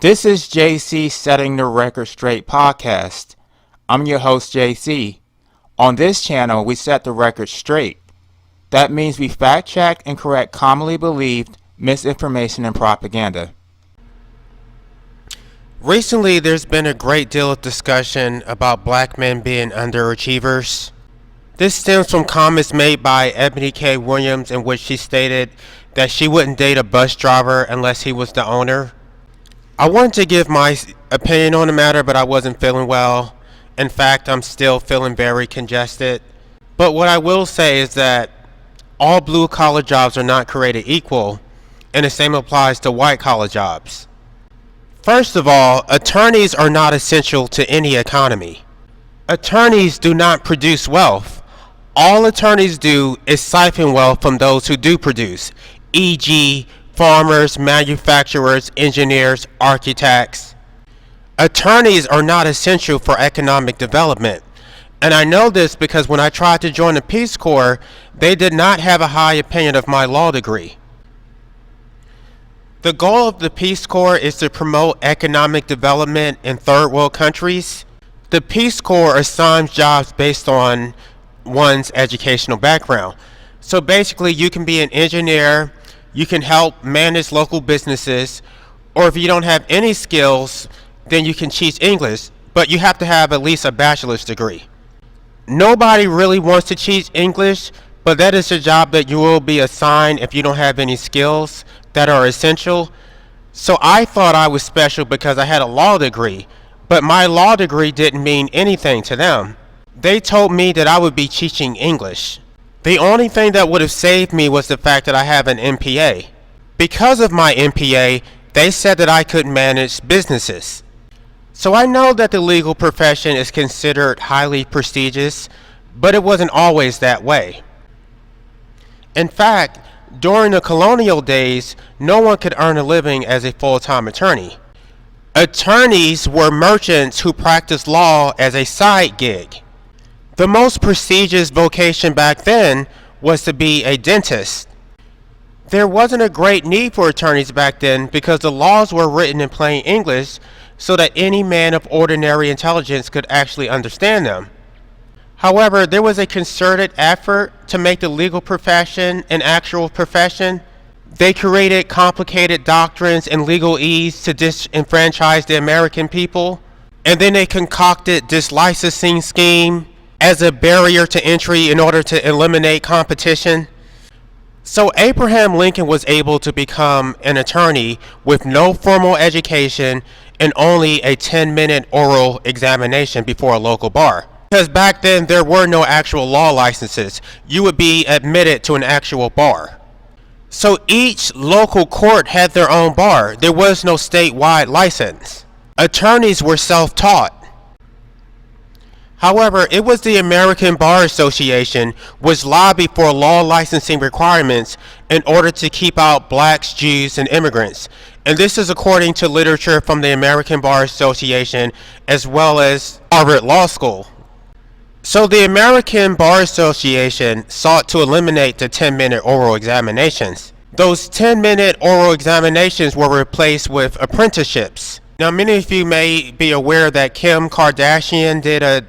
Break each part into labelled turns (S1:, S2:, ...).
S1: This is JC Setting the Record Straight podcast. I'm your host, JC. On this channel, we set the record straight. That means we fact check and correct commonly believed misinformation and propaganda.
S2: Recently, there's been a great deal of discussion about black men being underachievers. This stems from comments made by Ebony K. Williams in which she stated that she wouldn't date a bus driver unless he was the owner. I wanted to give my opinion on the matter, but I wasn't feeling well. In fact, I'm still feeling very congested. But what I will say is that all blue-collar jobs are not created equal, and the same applies to white-collar jobs. First of all, attorneys are not essential to any economy. Attorneys do not produce wealth. All attorneys do is siphon wealth from those who do produce, e.g., farmers, manufacturers, engineers, architects. Attorneys are not essential for economic development. And I know this because when I tried to join the Peace Corps, they did not have a high opinion of my law degree. The goal of the Peace Corps is to promote economic development in third world countries. The Peace Corps assigns jobs based on one's educational background. So basically, you can be an engineer, you can help manage local businesses, or if you don't have any skills, then you can teach English, but you have to have at least a bachelor's degree. Nobody really wants to teach English, but that is a job that you will be assigned if you don't have any skills that are essential. So I thought I was special because I had a law degree, but my law degree didn't mean anything to them. They told me that I would be teaching English. The only thing that would have saved me was the fact that I have an MPA. Because of my MPA, they said that I could manage businesses. So I know that the legal profession is considered highly prestigious, but it wasn't always that way. In fact, during the colonial days, no one could earn a living as a full-time attorney. Attorneys were merchants who practiced law as a side gig. The most prestigious vocation back then was to be a dentist. There wasn't a great need for attorneys back then because the laws were written in plain English so that any man of ordinary intelligence could actually understand them. However, there was a concerted effort to make the legal profession an actual profession. They created complicated doctrines and legalese to disenfranchise the American people, and then they concocted this licensing scheme as a barrier to entry in order to eliminate competition. So Abraham Lincoln was able to become an attorney with no formal education and only a 10-minute oral examination before a local bar. Because back then there were no actual law licenses. You would be admitted to an actual bar. So each local court had their own bar. There was no statewide license. Attorneys were self-taught. However, it was the American Bar Association which lobbied for law licensing requirements in order to keep out blacks, Jews, and immigrants. And this is according to literature from the American Bar Association as well as Harvard Law School. So the American Bar Association sought to eliminate the 10-minute oral examinations. Those 10-minute oral examinations were replaced with apprenticeships. Now, many of you may be aware that Kim Kardashian did a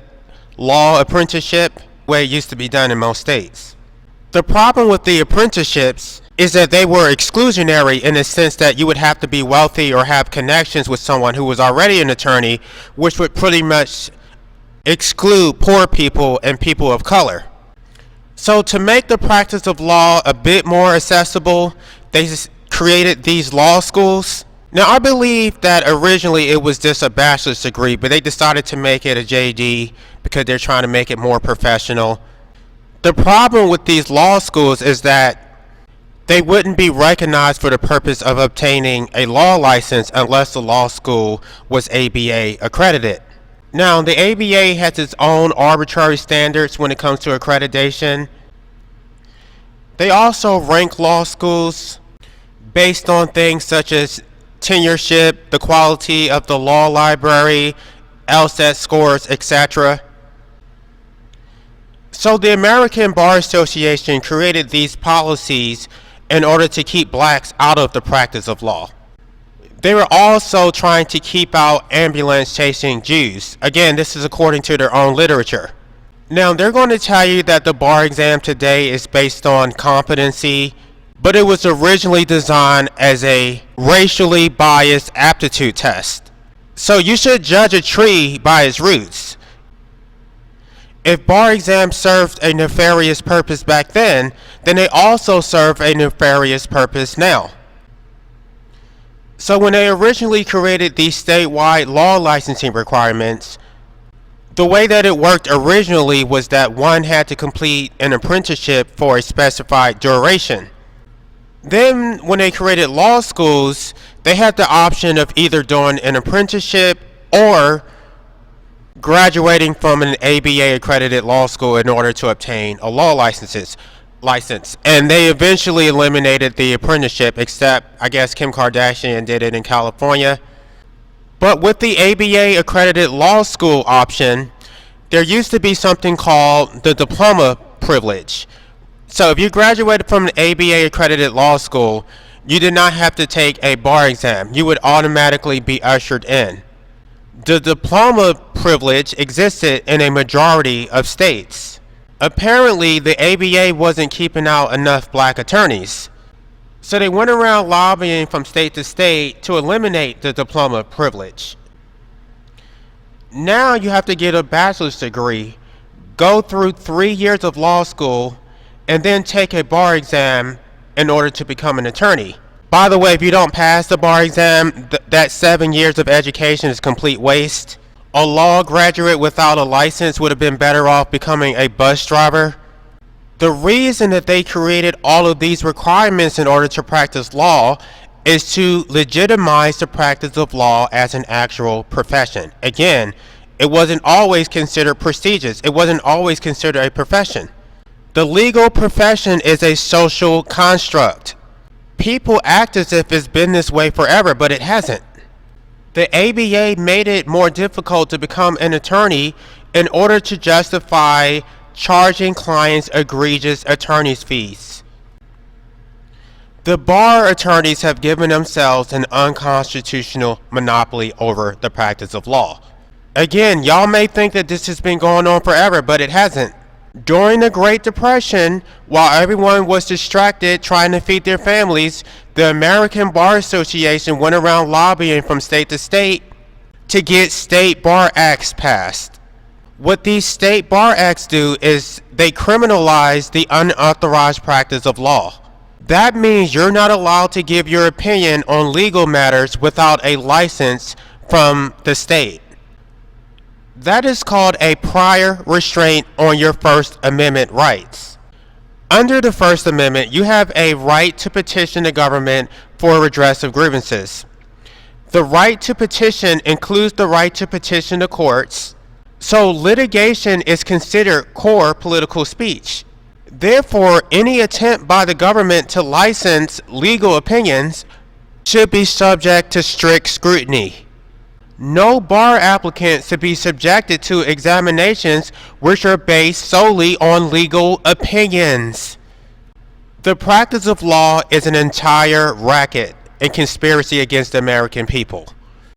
S2: law apprenticeship, where it used to be done in most states. The problem with the apprenticeships is that they were exclusionary in the sense that you would have to be wealthy or have connections with someone who was already an attorney, which would pretty much exclude poor people and people of color. So to make the practice of law a bit more accessible, they created these law schools. Now, I believe that originally it was just a bachelor's degree, but they decided to make it a JD because they're trying to make it more professional. The problem with these law schools is that they wouldn't be recognized for the purpose of obtaining a law license unless the law school was ABA accredited. Now, the ABA has its own arbitrary standards when it comes to accreditation. They also rank law schools based on things such as tenureship, the quality of the law library, LSAT scores, etc. So the American Bar Association created these policies in order to keep blacks out of the practice of law. They were also trying to keep out ambulance chasing Jews. Again, this is according to their own literature. Now, they're going to tell you that the bar exam today is based on competency, but it was originally designed as a racially biased aptitude test. So you should judge a tree by its roots. If bar exams served a nefarious purpose back then they also serve a nefarious purpose now. So when they originally created these statewide law licensing requirements, the way that it worked originally was that one had to complete an apprenticeship for a specified duration. Then when they created law schools, they had the option of either doing an apprenticeship or graduating from an ABA accredited law school in order to obtain a law license. And they eventually eliminated the apprenticeship, except I guess Kim Kardashian did it in California. But with the ABA accredited law school option, there used to be something called the diploma privilege. So if you graduated from an ABA accredited law school, you did not have to take a bar exam. You would automatically be ushered in. The diploma privilege existed in a majority of states. Apparently, the ABA wasn't keeping out enough black attorneys. So they went around lobbying from state to state to eliminate the diploma privilege. Now you have to get a bachelor's degree, go through 3 years of law school, and then take a bar exam in order to become an attorney. By the way, if you don't pass the bar exam, that 7 years of education is complete waste. A law graduate without a license would have been better off becoming a bus driver. The reason that they created all of these requirements in order to practice law is to legitimize the practice of law as an actual profession. Again, it wasn't always considered prestigious. It wasn't always considered a profession. The legal profession is a social construct. People act as if it's been this way forever, but it hasn't. The ABA made it more difficult to become an attorney in order to justify charging clients egregious attorney's fees. The bar attorneys have given themselves an unconstitutional monopoly over the practice of law. Again, y'all may think that this has been going on forever, but it hasn't. During the Great Depression, while everyone was distracted trying to feed their families, the American Bar Association went around lobbying from state to state to get state bar acts passed. What these state bar acts do is they criminalize the unauthorized practice of law. That means you're not allowed to give your opinion on legal matters without a license from the state. That is called a prior restraint on your First Amendment rights. Under the First Amendment, you have a right to petition the government for redress of grievances. The right to petition includes the right to petition the courts, so litigation is considered core political speech. Therefore, any attempt by the government to license legal opinions should be subject to strict scrutiny. No bar applicant should be subjected to examinations which are based solely on legal opinions. The practice of law is an entire racket and conspiracy against the American people.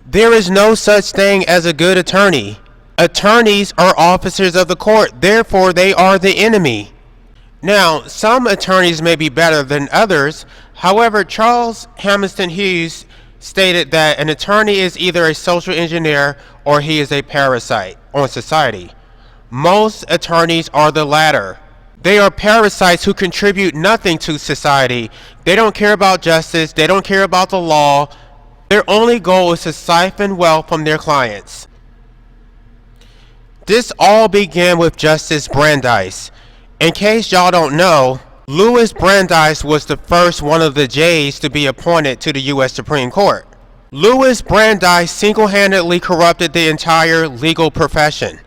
S2: There is no such thing as a good attorney. Attorneys are officers of the court, therefore they are the enemy. Now, some attorneys may be better than others. However, Charles Hamilton Hughes stated that an attorney is either a social engineer or he is a parasite on society. Most attorneys are the latter. They are parasites who contribute nothing to society. They don't care about justice. They don't care about the law. Their only goal is to siphon wealth from their clients. This all began with Justice Brandeis. In case y'all don't know, Louis Brandeis was the first one of the J's to be appointed to the U.S. Supreme Court. Louis Brandeis single-handedly corrupted the entire legal profession.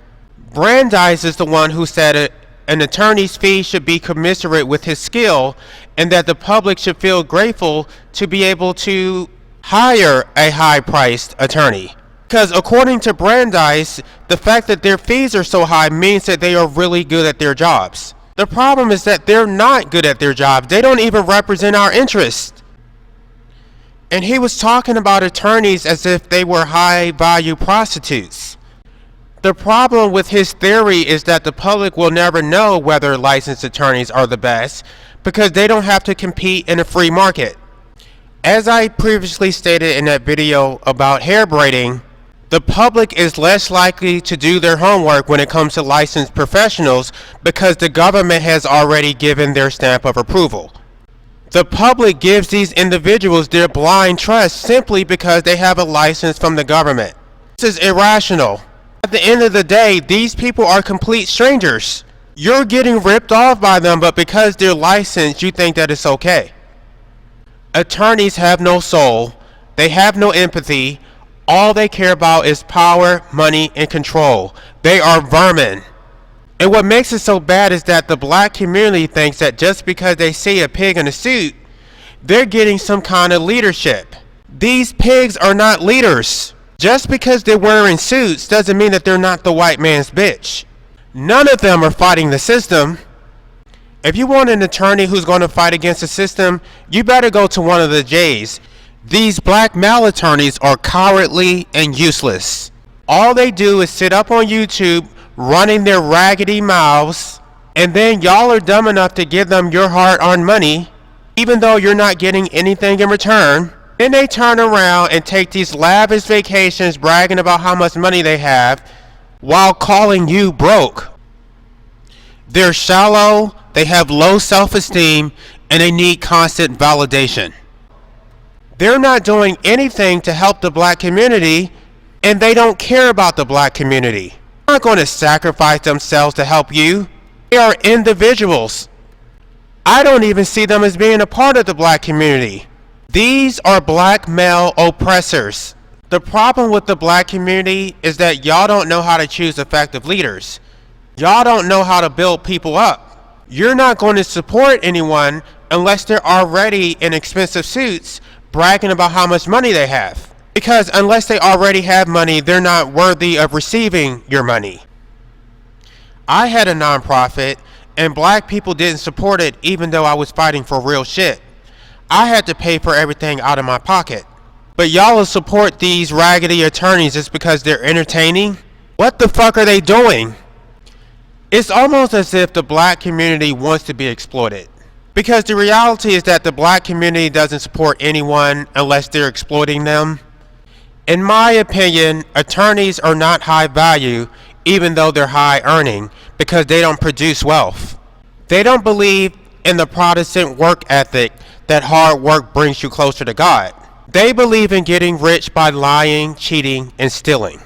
S2: Brandeis is the one who said an attorney's fee should be commensurate with his skill and that the public should feel grateful to be able to hire a high-priced attorney. Because according to Brandeis, the fact that their fees are so high means that they are really good at their jobs. The problem is that they're not good at their jobs. They don't even represent our interests. And he was talking about attorneys as if they were high-value prostitutes. The problem with his theory is that the public will never know whether licensed attorneys are the best because they don't have to compete in a free market. As I previously stated in that video about hair braiding, the public is less likely to do their homework when it comes to licensed professionals because the government has already given their stamp of approval. The public gives these individuals their blind trust simply because they have a license from the government. This is irrational. At the end of the day, these people are complete strangers. You're getting ripped off by them, but because they're licensed, you think that it's okay. Attorneys have no soul. They have no empathy. All they care about is power, money, and control. They are vermin. And what makes it so bad is that the black community thinks that just because they see a pig in a suit, they're getting some kind of leadership. These pigs are not leaders. Just because they're wearing suits doesn't mean that they're not the white man's bitch. None of them are fighting the system. If you want an attorney who's going to fight against the system, you better go to one of the J's. These black male attorneys are cowardly and useless. All they do is sit up on YouTube running their raggedy mouths, and then y'all are dumb enough to give them your hard-earned money, even though you're not getting anything in return. Then they turn around and take these lavish vacations bragging about how much money they have while calling you broke. They're shallow, they have low self-esteem, and they need constant validation. They're not doing anything to help the black community, and they don't care about the black community. They're not going to sacrifice themselves to help you. They are individuals. I don't even see them as being a part of the black community. These are black male oppressors. The problem with the black community is that y'all don't know how to choose effective leaders. Y'all don't know how to build people up. You're not going to support anyone unless they're already in expensive suits bragging about how much money they have. Because unless they already have money, they're not worthy of receiving your money. I had a nonprofit, and black people didn't support it even though I was fighting for real shit. I had to pay for everything out of my pocket. But y'all will support these raggedy attorneys just because they're entertaining? What the fuck are they doing? It's almost as if the black community wants to be exploited. Because the reality is that the black community doesn't support anyone unless they're exploiting them. In my opinion, attorneys are not high value even though they're high earning because they don't produce wealth. They don't believe in the Protestant work ethic that hard work brings you closer to God. They believe in getting rich by lying, cheating, and stealing.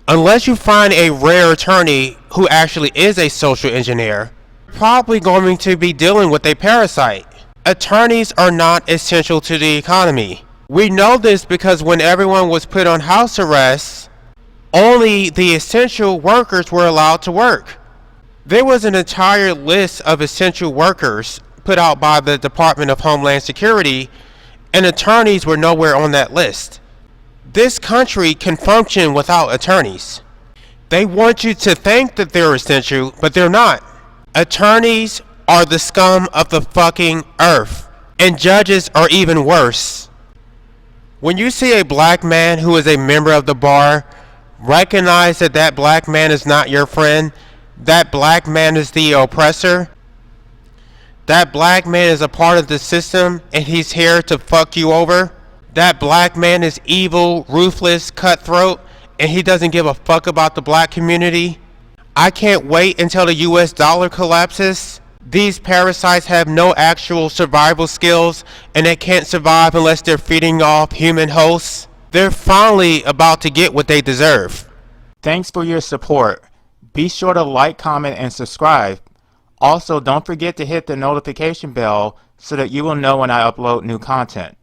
S2: Unless you find a rare attorney who actually is a social engineer, you're probably going to be dealing with a parasite. Attorneys are not essential to the economy. We know this because when everyone was put on house arrest, only the essential workers were allowed to work. There was an entire list of essential workers put out by the Department of Homeland Security, and attorneys were nowhere on that list. This country can function without attorneys. They want you to think that they're essential, but they're not. Attorneys are the scum of the fucking earth, and judges are even worse. When you see a black man who is a member of the bar, recognize that that black man is not your friend. That black man is the oppressor. That black man is a part of the system and he's here to fuck you over. That black man is evil, ruthless, cutthroat, and he doesn't give a fuck about the black community. I can't wait until the US dollar collapses. These parasites have no actual survival skills and they can't survive unless they're feeding off human hosts. They're finally about to get what they deserve.
S1: Thanks for your support. Be sure to like, comment, and subscribe. Also, don't forget to hit the notification bell so that you will know when I upload new content.